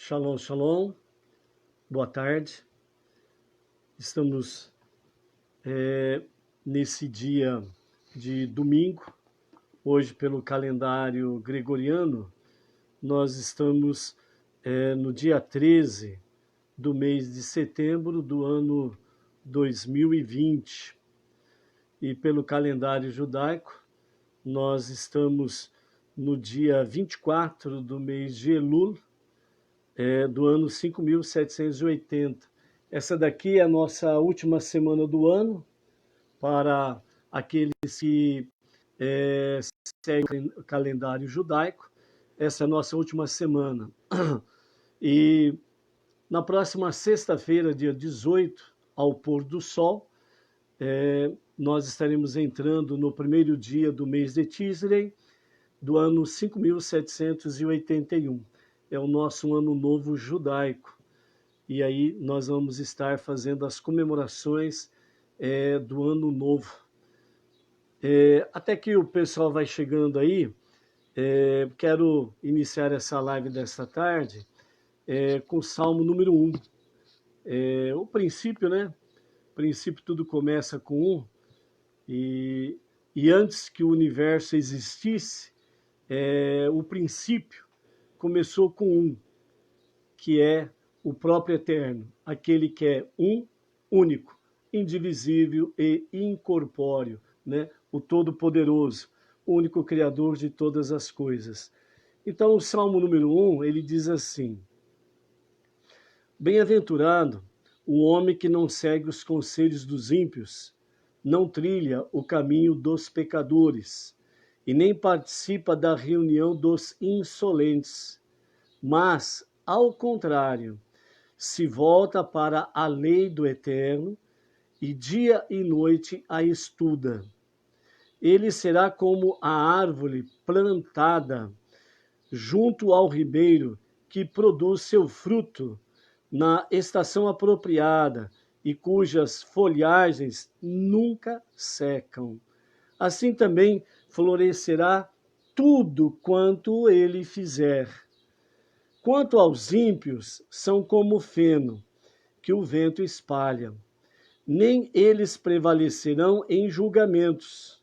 Shalom, shalom, boa tarde. Estamos nesse dia de domingo, hoje pelo calendário gregoriano, nós estamos no dia 13 do mês de setembro do ano 2020. E pelo calendário judaico, nós estamos no dia 24 do mês de Elul, do ano 5780. Essa daqui é a nossa última semana do ano, para aqueles que seguem o calendário judaico. Essa é a nossa última semana. E na próxima sexta-feira, dia 18, ao pôr do sol, nós estaremos entrando no primeiro dia do mês de Tishrei, do ano 5781. É o nosso ano novo judaico. E aí nós vamos estar fazendo as comemorações do ano novo. Até que o pessoal vai chegando aí, quero iniciar essa live desta tarde com o Salmo número 1. O princípio, né? O princípio tudo começa com 1. E antes que o universo existisse, o princípio começou com 1, que é o próprio Eterno, aquele que é único, indivisível e incorpóreo, né? O Todo-Poderoso, o único Criador de todas as coisas. Então, o Salmo número 1, ele diz assim: Bem-aventurado o homem que não segue os conselhos dos ímpios, não trilha o caminho dos pecadores, e nem participa da reunião dos insolentes, mas, ao contrário, se volta para a lei do Eterno e dia e noite a estuda. Ele será como a árvore plantada junto ao ribeiro, que produz seu fruto na estação apropriada e cujas folhagens nunca secam. Assim também florescerá tudo quanto ele fizer. Quanto aos ímpios, são como feno, que o vento espalha. Nem eles prevalecerão em julgamentos,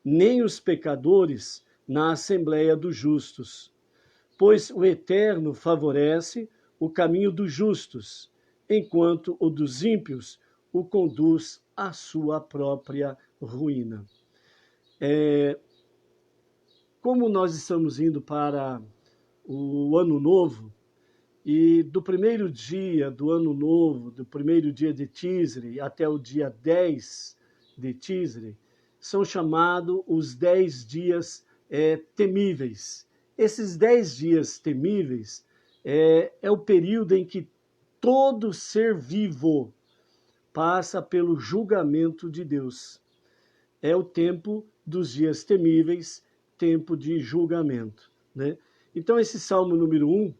nem os pecadores na assembleia dos justos. Pois o Eterno favorece o caminho dos justos, enquanto o dos ímpios o conduz à sua própria ruína. Como nós estamos indo para o Ano Novo, e do primeiro dia do Ano Novo, do primeiro dia de Tishrei até o dia 10 de Tishrei, são chamados os 10 dias temíveis. Esses 10 dias temíveis é o período em que todo ser vivo passa pelo julgamento de Deus. É o tempo dos dias temíveis, tempo de julgamento, né? Então, esse Salmo número 1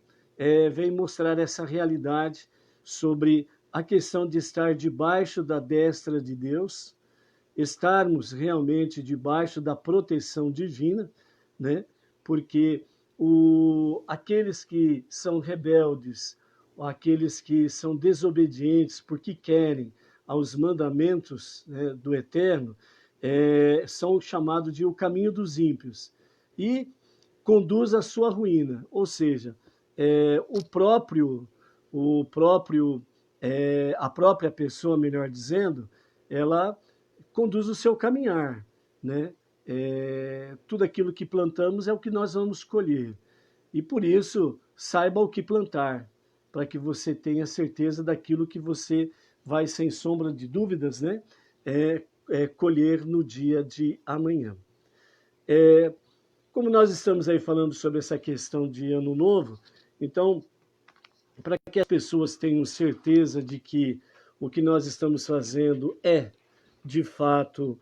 vem mostrar essa realidade sobre a questão de estar debaixo da destra de Deus, estarmos realmente debaixo da proteção divina, né? Porque aqueles que são rebeldes, aqueles que são desobedientes porque querem aos mandamentos, né, do Eterno, são chamados de o caminho dos ímpios e conduz à sua ruína, ou seja, a própria pessoa, melhor dizendo, ela conduz o seu caminhar, né? Tudo aquilo que plantamos é o que nós vamos colher. E por isso, saiba o que plantar, para que você tenha certeza daquilo que você vai, sem sombra de dúvidas, né? Colher no dia de amanhã. Como nós estamos aí falando sobre essa questão de Ano Novo, então, para que as pessoas tenham certeza de que o que nós estamos fazendo de fato,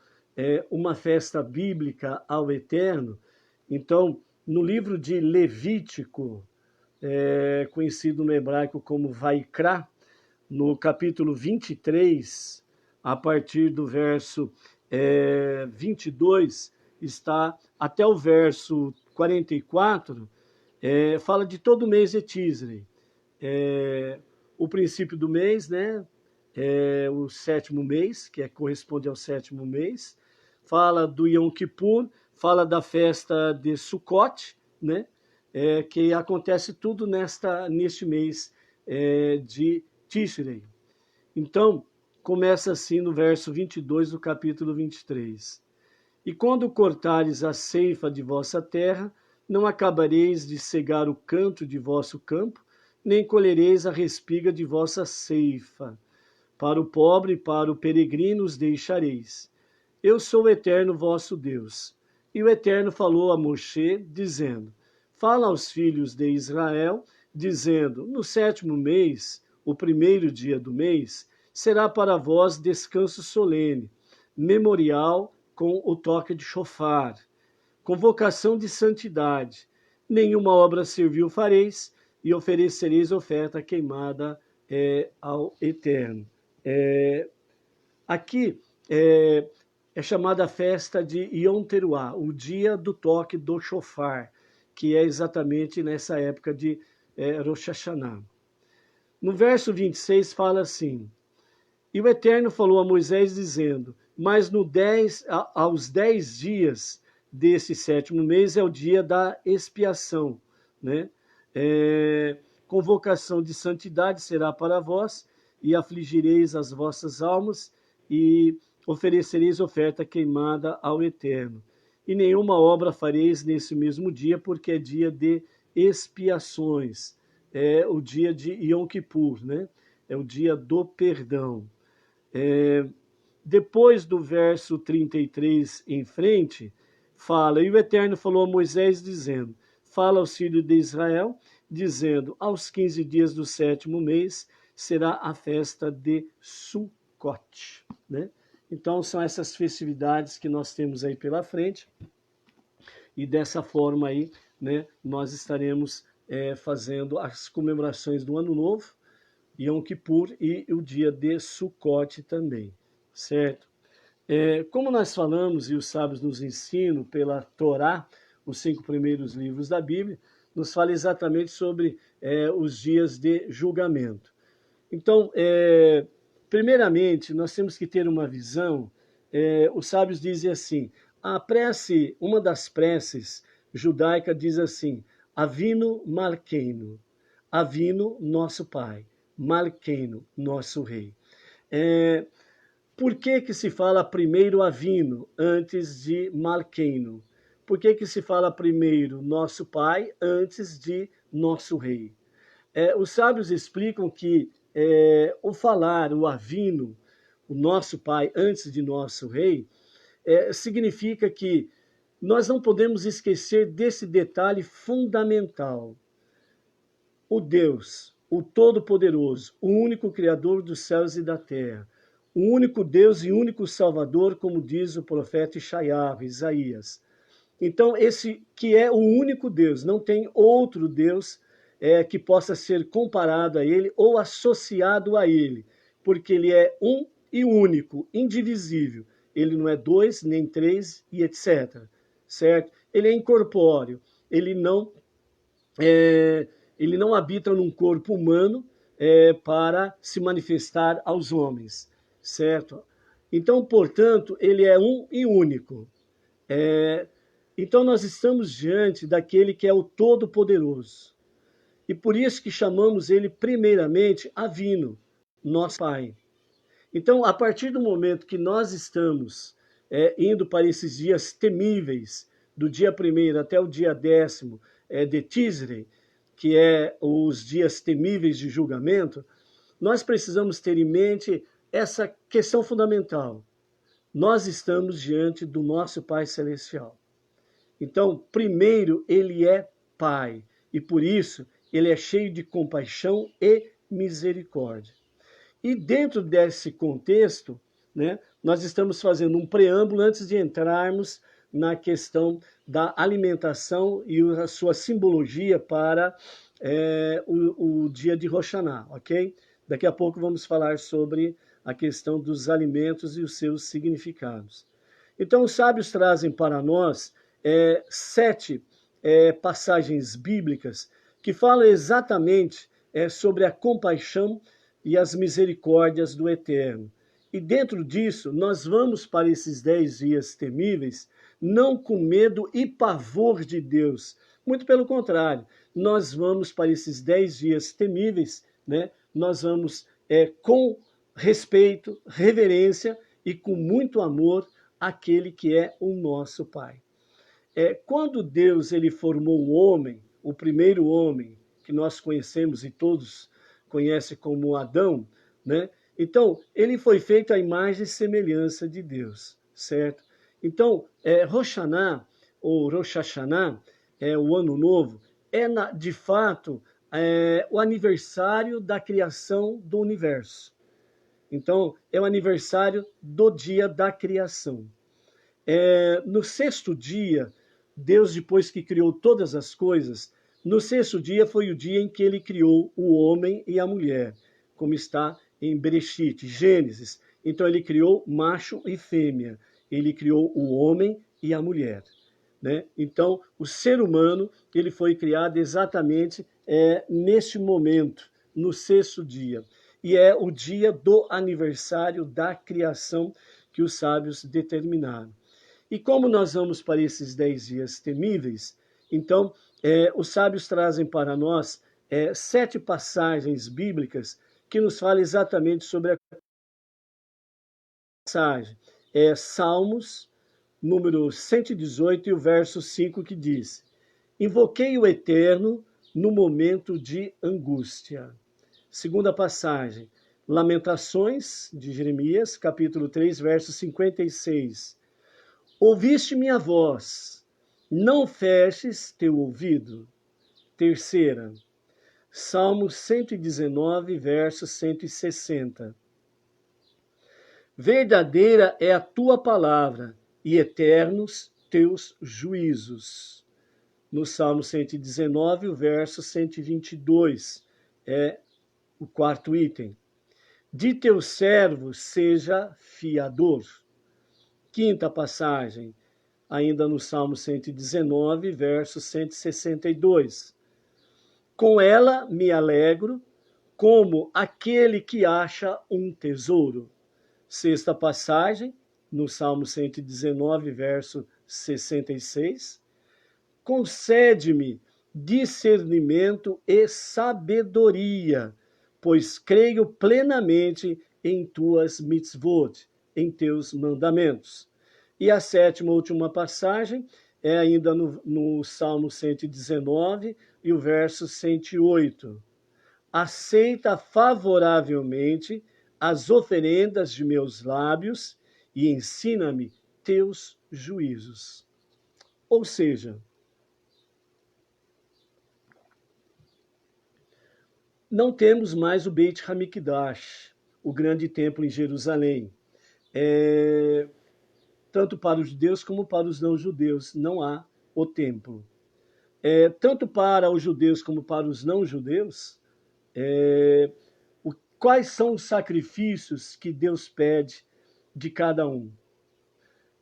uma festa bíblica ao Eterno, então, no livro de Levítico, conhecido no hebraico como Vaikra, no capítulo 23, a partir do verso 22, está até o verso 44, fala de todo o mês de Tishrei. o princípio do mês, né? O sétimo mês, que corresponde ao sétimo mês. Fala do Yom Kippur, fala da festa de Sukkot, né? Que acontece tudo neste mês de Tishrei. Então, começa assim no verso 22 do capítulo 23. E quando cortares a ceifa de vossa terra, não acabareis de cegar o canto de vosso campo, nem colhereis a respiga de vossa ceifa. Para o pobre e para o peregrino os deixareis. Eu sou o Eterno vosso Deus. E o Eterno falou a Moshe, dizendo: Fala aos filhos de Israel, dizendo: No sétimo mês, o primeiro dia do mês, será para vós descanso solene, memorial com o toque de chofar, convocação de santidade. Nenhuma obra servil fareis, e oferecereis oferta queimada ao Eterno. Aqui é chamada a festa de Yom Teruah, o dia do toque do chofar, que é exatamente nessa época de Rosh Hashanah. No verso 26 fala assim: E o Eterno falou a Moisés, dizendo: Mas aos 10 dias desse sétimo mês é o dia da expiação, né? Convocação de santidade será para vós, e afligireis as vossas almas, e oferecereis oferta queimada ao Eterno. E nenhuma obra fareis nesse mesmo dia, porque é dia de expiações. É o dia de Yom Kippur, né? É o dia do perdão. Depois do verso 33 em frente, fala: E o Eterno falou a Moisés, dizendo: Fala aos filhos de Israel, dizendo: Aos 15 dias do sétimo mês será a festa de Sukkot, né? Então, são essas festividades que nós temos aí pela frente, e dessa forma aí, né, nós estaremos fazendo as comemorações do Ano Novo, Yom Kippur, e o dia de Sukkot também, certo? Como nós falamos, e os sábios nos ensinam pela Torá, os 5 primeiros livros da Bíblia, nos fala exatamente sobre os dias de julgamento. Então, primeiramente, nós temos que ter uma visão. Os sábios dizem assim: a prece, uma das preces judaica diz assim: Avinu Malkeinu, Avinu nosso Pai, Malkeinu nosso Rei. Por que se fala primeiro Avinu antes de Malkeinu? Por que se fala primeiro nosso Pai antes de nosso Rei? Os sábios explicam que o falar o Avinu, o nosso Pai antes de nosso Rei, significa que nós não podemos esquecer desse detalhe fundamental. O Deus, o Todo-Poderoso, o único Criador dos céus e da terra, o único Deus e único Salvador, como diz o profeta Isaías. Então, esse que é o único Deus, não tem outro Deus que possa ser comparado a ele ou associado a ele, porque ele é um e único, indivisível. Ele não é 2, nem 3 e etc. Certo? Ele é incorpóreo, ele não habita num corpo humano para se manifestar aos homens, certo? Então, portanto, ele é um e único. Então, nós estamos diante daquele que é o Todo-Poderoso. E por isso que chamamos ele, primeiramente, Avinu, nosso Pai. Então, a partir do momento que nós estamos indo para esses dias temíveis, do dia 1º até o dia 10º de Tishrei, que é os dias temíveis de julgamento, nós precisamos ter em mente essa questão fundamental. Nós estamos diante do nosso Pai Celestial. Então, primeiro, ele é Pai, e por isso ele é cheio de compaixão e misericórdia. E dentro desse contexto, né, nós estamos fazendo um preâmbulo antes de entrarmos na questão da alimentação e a sua simbologia para o dia de Rosh Hashanah, ok? Daqui a pouco vamos falar sobre a questão dos alimentos e os seus significados. Então, os sábios trazem para nós 7 passagens bíblicas que falam exatamente sobre a compaixão e as misericórdias do Eterno. E dentro disso, nós vamos para esses 10 dias temíveis, não com medo e pavor de Deus. Muito pelo contrário, nós vamos para esses 10 dias temíveis, né? Nós vamos com respeito, reverência e com muito amor àquele que é o nosso Pai. Quando Deus ele formou o homem, o primeiro homem que nós conhecemos e todos conhecem como Adão, né? Então, ele foi feito à imagem e semelhança de Deus, certo? Então, Rosh Hashanah, ou Rosh Hashanah, o Ano Novo, de fato o aniversário da criação do universo. Então, é o aniversário do dia da criação. No sexto dia, Deus, depois que criou todas as coisas, no sexto dia foi o dia em que ele criou o homem e a mulher, como está em Bereshit, Gênesis. Então ele criou macho e fêmea, ele criou o homem e a mulher. Né? Então o ser humano ele foi criado exatamente neste momento, no sexto dia. E é o dia do aniversário da criação que os sábios determinaram. E como nós vamos para esses 10 dias temíveis, então os sábios trazem para nós 7 passagens bíblicas que nos falam exatamente sobre a passagem. Salmos, número 118, e o verso 5, que diz: Invoquei o Eterno no momento de angústia. Segunda passagem, Lamentações, de Jeremias, capítulo 3, verso 56. Ouviste minha voz, não feches teu ouvido. Terceira, Salmo 119, verso 160. Verdadeira é a tua palavra e eternos teus juízos. No Salmo 119, o verso 122, é o quarto item. De teu servo seja fiador. Quinta passagem, ainda no Salmo 119, verso 162. Com ela me alegro, como aquele que acha um tesouro. Sexta passagem, no Salmo 119, verso 66. Concede-me discernimento e sabedoria, pois creio plenamente em tuas mitzvot, em teus mandamentos. E a sétima última passagem é ainda no Salmo 119 e o verso 108. Aceita favoravelmente as oferendas de meus lábios e ensina-me teus juízos. Ou seja, não temos mais o Beit Hamikdash, o grande templo em Jerusalém. Tanto para os judeus como para os não-judeus, não há o templo. Tanto para os judeus como para os não-judeus, quais são os sacrifícios que Deus pede de cada um?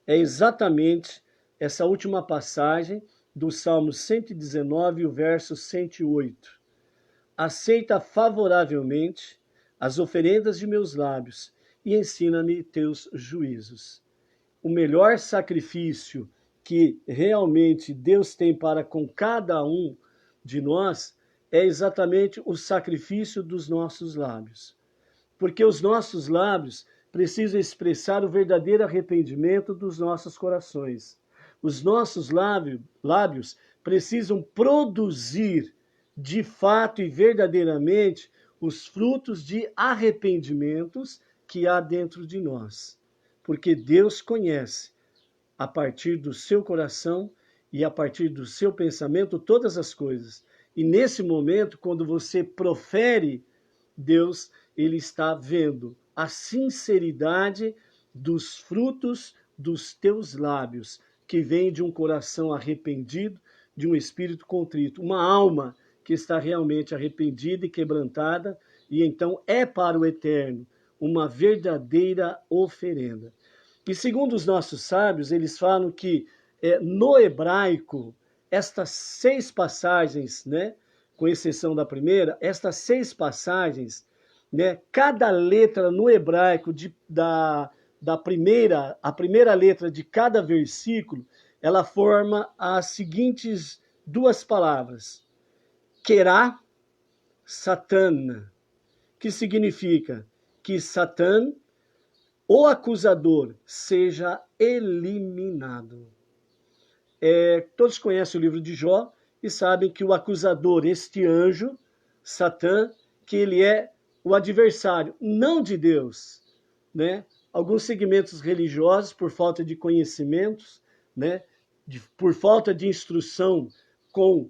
É exatamente essa última passagem do Salmo 119, o verso 108. Aceita favoravelmente as oferendas de meus lábios e ensina-me teus juízos. O melhor sacrifício que realmente Deus tem para com cada um de nós é exatamente o sacrifício dos nossos lábios. Porque os nossos lábios precisam expressar o verdadeiro arrependimento dos nossos corações. Os nossos lábios precisam produzir de fato e verdadeiramente os frutos de arrependimentos que há dentro de nós. Porque Deus conhece, a partir do seu coração e a partir do seu pensamento, todas as coisas. E nesse momento, quando você profere, Deus, ele está vendo a sinceridade dos frutos dos teus lábios, que vem de um coração arrependido, de um espírito contrito, uma alma que está realmente arrependida e quebrantada, e então é para o Eterno uma verdadeira oferenda. E segundo os nossos sábios, eles falam que no hebraico, estas 6 passagens, né, com exceção da primeira, estas 6 passagens, né, cada letra no hebraico a primeira letra de cada versículo, ela forma as seguintes 2 palavras. Querá, Satã, que significa que Satã, o acusador, seja eliminado. Todos conhecem o livro de Jó e sabem que o acusador, este anjo, Satã, que ele é o adversário, não de Deus, né? Alguns segmentos religiosos, por falta de conhecimentos, né? Por falta de instrução com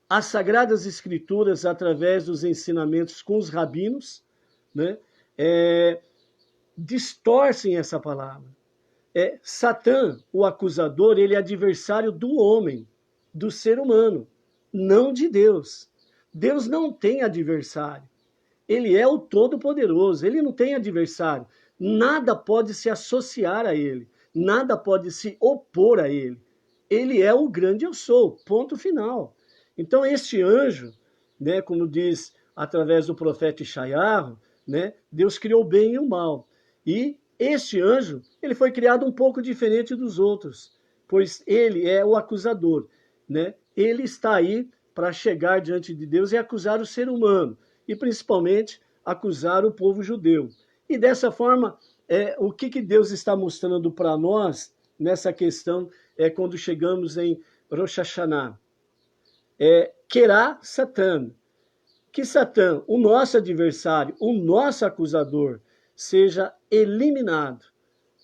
as Sagradas Escrituras através dos ensinamentos com os rabinos, né? Distorcem essa palavra. Satã, o acusador, ele é adversário do homem, do ser humano, não de Deus. Deus não tem adversário. Ele é o Todo-Poderoso, ele não tem adversário. Nada pode se associar a ele, nada pode se opor a ele. Ele é o grande eu sou, ponto final. Então este anjo, né, como diz através do profeta Ishaiah, né, Deus criou o bem e o mal. E este anjo, ele foi criado um pouco diferente dos outros, pois ele é o acusador, né? Ele está aí para chegar diante de Deus e acusar o ser humano, e principalmente acusar o povo judeu. E dessa forma, o que Deus está mostrando para nós nessa questão quando chegamos em Rosh Hashanah? Querá Satã, que Satã, o nosso adversário, o nosso acusador, seja eliminado,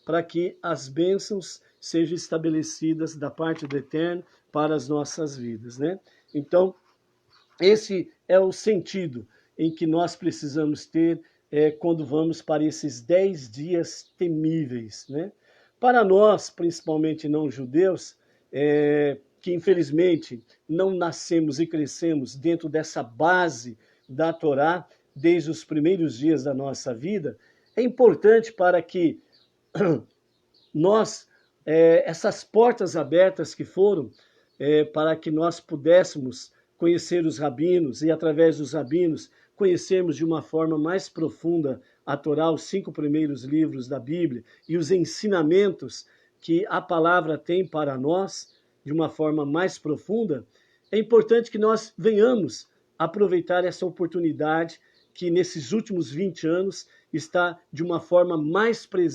para que as bênçãos sejam estabelecidas da parte do Eterno para as nossas vidas, né? Então, esse é o sentido em que nós precisamos ter quando vamos para esses 10 dias temíveis, né? Para nós, principalmente não judeus, que infelizmente não nascemos e crescemos dentro dessa base da Torá desde os primeiros dias da nossa vida, é importante para que nós, essas portas abertas que foram, para que nós pudéssemos conhecer os rabinos e, através dos rabinos, conhecermos de uma forma mais profunda a Torá, os 5 primeiros livros da Bíblia e os ensinamentos que a palavra tem para nós de uma forma mais profunda, é importante que nós venhamos aproveitar essa oportunidade que nesses últimos 20 anos está de uma forma mais presente